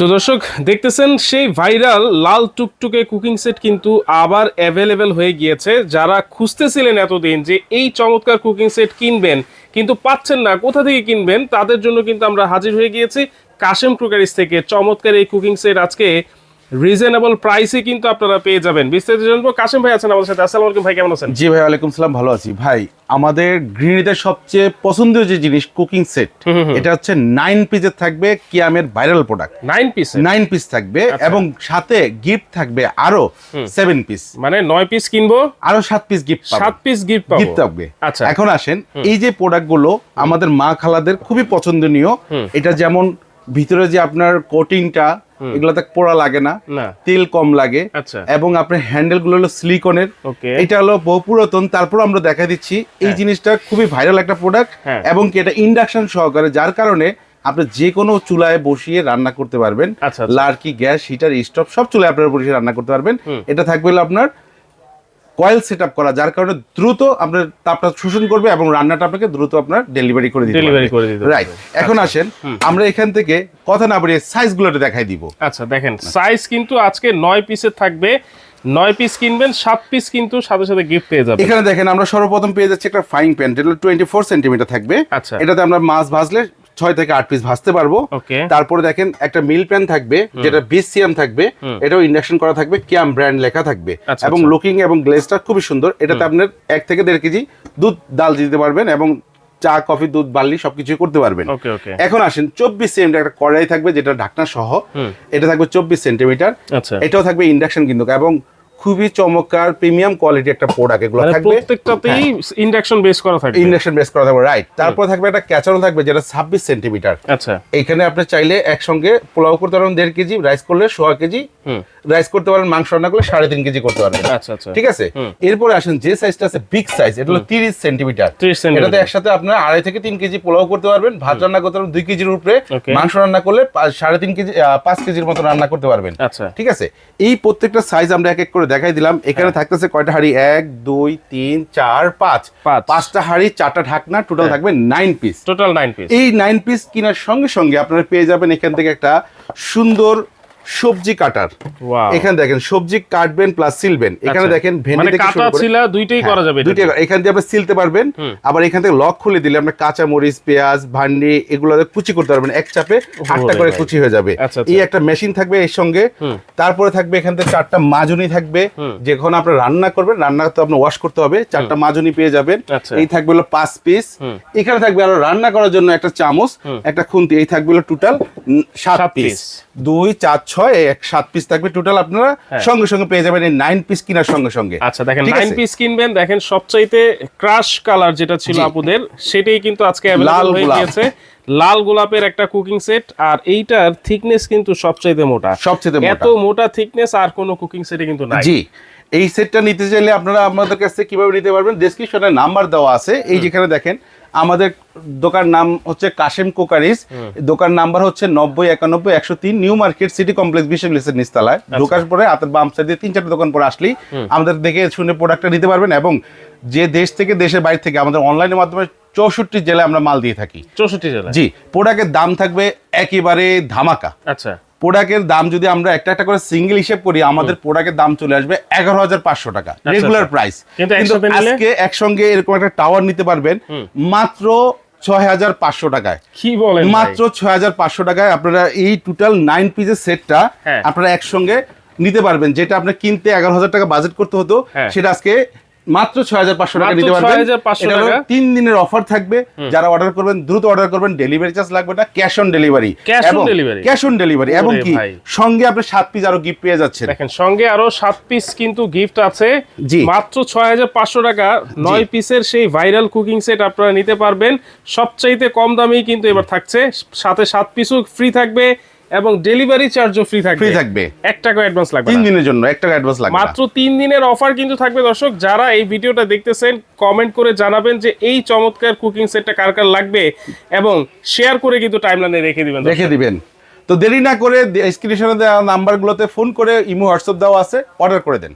তো দর্শক দেখতেছেন সেই ভাইরাল লাল টুকটুকে কুকিং সেট কিন্তু আবার অ্যাভেলেবেল হয়ে গিয়েছে। যারা খুঁজতেছিলেন এতদিন যে এই চমৎকার কুকিং সেট কিনবেন কিন্তু পাচ্ছেন না, কোথা থেকে কিনবেন, তাদের জন্য কিন্তু আমরা হাজির হয়ে গিয়েছি কাশেম ক্রকারিজ থেকে। চমৎকার এই কুকিং সেট আজকে রিজনেবল প্রাইসে কিন্তু আপনারা পেয়ে যাবেন। বিস্তারিত জানবো, কাশেম ভাই আছেন আমাদের সাথে। আসসালামু আলাইকুম ভাই, কেমন আছেন? জি ভাই, ওয়ালাইকুম সালাম, ভালো আছি ভাই। আমাদের গৃহিণীদের সবচেয়ে পছন্দের যে জিনিস কুকিং সেট, এটা হচ্ছে 9 পিসের থাকবে কিয়ামের ভাইরাল প্রোডাক্ট। 9 পিস থাকবে এবং সাথে গিফট থাকবে আরো 7 পিস, মানে 9 পিস কিনবো আরো 7 পিস গিফট 7 পিস গিফট থাকবে। আচ্ছা, এখন আসেন, এই যে প্রোডাক্টগুলো আমাদের মা খালাদের খুবই পছন্দনীয়। এটা যেমন ভিতরে যে আপনার কোটিংটা, এগুলোতে পোড়া লাগে না, তেল কম লাগে, এবং আপনার হ্যান্ডেল গুলো হলো সিলিকনের। এটা হলো বহু পুরাতন, তারপর আমরা দেখা দিচ্ছি এই জিনিসটা খুবই ভাইরাল একটা প্রোডাক্ট, এবং কি এটা ইন্ডাকশন সহকারে, যার কারণে আপনি যে কোনো চুলায় বসিয়ে রান্না করতে পারবেন। লার্কি, গ্যাস, হিটার, স্টোভ সব চুলায় আপনারা বসিয়ে রান্না করতে পারবেন। এটা থাকবে হলো আপনার কয়েল সেটআপ করা, যার কারণে দ্রুত আপনার তাপটা শোষণ করবে এবং রান্নাটা আপনাকে দ্রুত আপনার ডেলিভারি করে দিতে রাইট। এখন আসেন, আমরা এখান থেকে কথা না বাড়িয়ে সাইজগুলো দেখাই দিব। আচ্ছা দেখেন, সাইজ কিন্তু আজকে 9 পিসের থাকবে। 9 পিস কিনবেন, 7 পিস কিন্তু সাথে সাথে গিফট পেয়ে যাবেন। এখানে দেখেন, আমরা সর্বপ্রথম পেয়ে যাচ্ছি একটা ফ্রাইং প্যান, যেটা 24 সেন্টিমিটার থাকবে। এটাতে আমরা মাছ ভাজলে 6 থেকে 8 পিস ভাজতে পারবো। তারপরে দেখেন একটা মিল প্যান থাকবে, যেটা 20 সিএম থাকবে, এটাও ইন্ডাকশন করা থাকবে, কিয়াম ব্র্যান্ড লেখা থাকবে, এবং লুকিং এবং গ্লেজটা খুবই সুন্দর। এটাতে আপনার 1 থেকে 1.5 কেজি দুধ ডাল দিতে পারবেন, এবং চা, কফি, দুধ, বার্লি সবকিছু করতে পারবেন। এখন আসেন, 24 সেন্টিমিটার একটা কড়াই থাকবে, যেটা ঢাকনা সহ। এটা থাকবে 24 সেন্টিমিটার। এটাও থাকবে ইন্ডাকশন কিন্তু, এবং খুবই চমৎকার প্রিমিয়াম কোয়ালিটি একটা প্রোডাক্ট। এগুলো থাকবে প্রত্যেকটাতেই ইন্ডাকশন বেস করা থাকবে, রাইট। তারপর থাকবে একটা ক্যাচারও থাকবে, যেটা 26 সেন্টিমিটার। আচ্ছা, এখানে আপনি চাইলে একসঙ্গে পোলাও করতে পারেন 1.5 কেজি, রাইস করলে 1.5 কেজি রাইস করতে পারেন, মাংস রান্না করলে 3.5 কেজি করতে পারবেন। ঠিক আছে। এরপরে আসেন, যে সাইজটা আছে বিগ সাইজ, এটা হলো 30 সেন্টিমিটার। এটাতে একসাথে আপনার 2.5 থেকে 3 কেজি পোলাও করতে পারবেন, ভাত রান্না করতে পারবেন 2 কেজির উপরে, মাংস রান্না করলে 3.5 কেজি 5 কেজির মতো রান্না করতে পারবেন। ঠিক আছে। এই প্রত্যেকটা সাইজ আমরা এক এক করে দেখাই দিলাম। এখানে থাকতেছে কয়টা হাঁড়ি? 1 2 3 4 5, 5টা হাঁড়ি, 4টা ঢাকনা, টোটাল থাকবে 9 পিস। এই 9 পিস কেনার সঙ্গে সঙ্গে আপনারা পেয়ে যাবেন এখান থেকে একটা সুন্দর সবজি কাটার। এখানে দেখেন, সবজি কাটবেন প্লাস সিলবেন। এখানে দেখেন ভেন্ডি থেকে শুরু করে ছিলা দুইটাই করা যাবে, দুইটাই এখান দিয়ে আপনি সিলতে পারবেন। আবার এখান থেকে লক খুলে দিলে আপনি কাঁচা মরিচ, পেঁয়াজ, ভান্ডি এগুলো কুচি করতে পারবেন। এক চাপে 8টা করে কুচি হয়ে যাবে। এই একটা মেশিন থাকবে এর সঙ্গে। তারপরে থাকবে এখান থেকে 4টা মাজুনি থাকবে, যখন আপনি রান্না করবেন, রান্না তো আপনি ওয়াশ করতে হবে, 4টা মাজুনি পেয়ে যাবেন। এই থাকবে হলো 5 পিস। এখানে থাকবে আরো রান্না করার জন্য একটা চামচ, একটা খুন্তি। এই থাকবে হলো টোটাল 7 পিস। 2 4 6 7 পিস থাকবে টোটাল। আপনারা সঙ্গে সঙ্গে পেয়ে যাবেন এই 9 পিস কেনার সঙ্গে সঙ্গে। আচ্ছা দেখেন, 9 পিস কিনবেন। দেখেন সবচাইতে ক্রাশ কালার যেটা ছিল আপুদের, সেটাই কিন্তু আজকে अवेलेबल হয়ে গিয়েছে। লাল গোলাপের একটা কুকিং সেট, আর এইটার থিকনেস কিন্তু সবচাইতে মোটা। এত মোটা থিকনেস আর কোনো কুকিং সেটে কিন্তু নাই। জি, এই সেটটা নিতে চাইলে আপনারা আমাদের কাছে কিভাবে নিতে পারবেন, ডেসক্রিপশনে নাম্বার দেওয়া আছে। এই যেখানে দেখেন, আমাদের দোকান নাম হচ্ছে কাশেম কুকারিজ। দোকান নাম্বার হচ্ছে 90 91 103, নিউ মার্কেট, সিটি কমপ্লেক্স, বিশ্ববিদ্যালয়ের নিচতলায়। ঢোকার পরে হাতের বাম সাইডে 3-4টা দোকান পরে আসলেই আমাদের দেখে শুনে প্রোডাক্টটা নিতে পারবেন। এবং যে দেশ থেকে, দেশের বাইরে থেকে আমাদের অনলাইনের মাধ্যমে 64 জেলায় আমরা মাল দিয়ে থাকি। 64 জেলায়? জি। প্রোডাক্টের দাম থাকবে একেবারে ধামাকা। আচ্ছা, প্রোডাক্টের দাম যদি আমরা একটা একটা করে সিঙ্গেল হিসেব করি, আমাদের প্রোডাক্টের দাম চলে আসবে 11,500 টাকা রেগুলার প্রাইস। কিন্তু আজকে একসঙ্গে এরকম একটা টাওয়ার নিতে পারবেন মাত্র 6,500 টাকায়। কি বলেন? মাত্র 6,500 টাকায় আপনারা এই টোটাল 9 পিসের সেটটা আপনারা একসঙ্গে নিতে পারবেন। যেটা আপনার কিনতে 11,000 টাকা বাজেট করতে হতো, সেটা আজকে মাত্র 6,500 টাকা নিতে পারবেন। এটা হলো 3 দিনের অফার থাকবে। যারা অর্ডার করবেন দ্রুত অর্ডার করবেন, ডেলিভারি চার্জ লাগবে না, ক্যাশ অন ডেলিভারি। এবং কি সঙ্গে আপনি 7 পিস আরো গিফট পেয়ে যাচ্ছেন। দেখেন, সঙ্গে আরো 7 পিস কিন্তু গিফট আছে। মাত্র 6,500 টাকা 9 পিসের সেই ভাইরাল কুকিং সেট আপনারা নিতে পারবেন। সবচাইতে কম দামেই কিন্তু এবার থাকছে, সাথে 7 পিসও ফ্রি থাকবে এবং ডেলিভারি চার্জও ফ্রি থাকবে। 1 টাকা অ্যাডভান্স লাগবে 3 দিনের জন্য। 1 টাকা অ্যাডভান্স লাগবে। মাত্র 3 দিনের অফার কিন্তু থাকবে। দর্শক যারা এই ভিডিওটা দেখতেছেন, কমেন্ট করে জানাবেন যে এই চমৎকার কুকিং সেটটা কার কার লাগবে, এবং শেয়ার করে কিন্তু টাইমলাইনে রেখে দিবেন। তো দেরি না করে স্ক্রিনে দেওয়া নাম্বারগুলোতে ফোন করে ইমো, হোয়াটসঅ্যাপ দেওয়া আছে, অর্ডার করে দেন।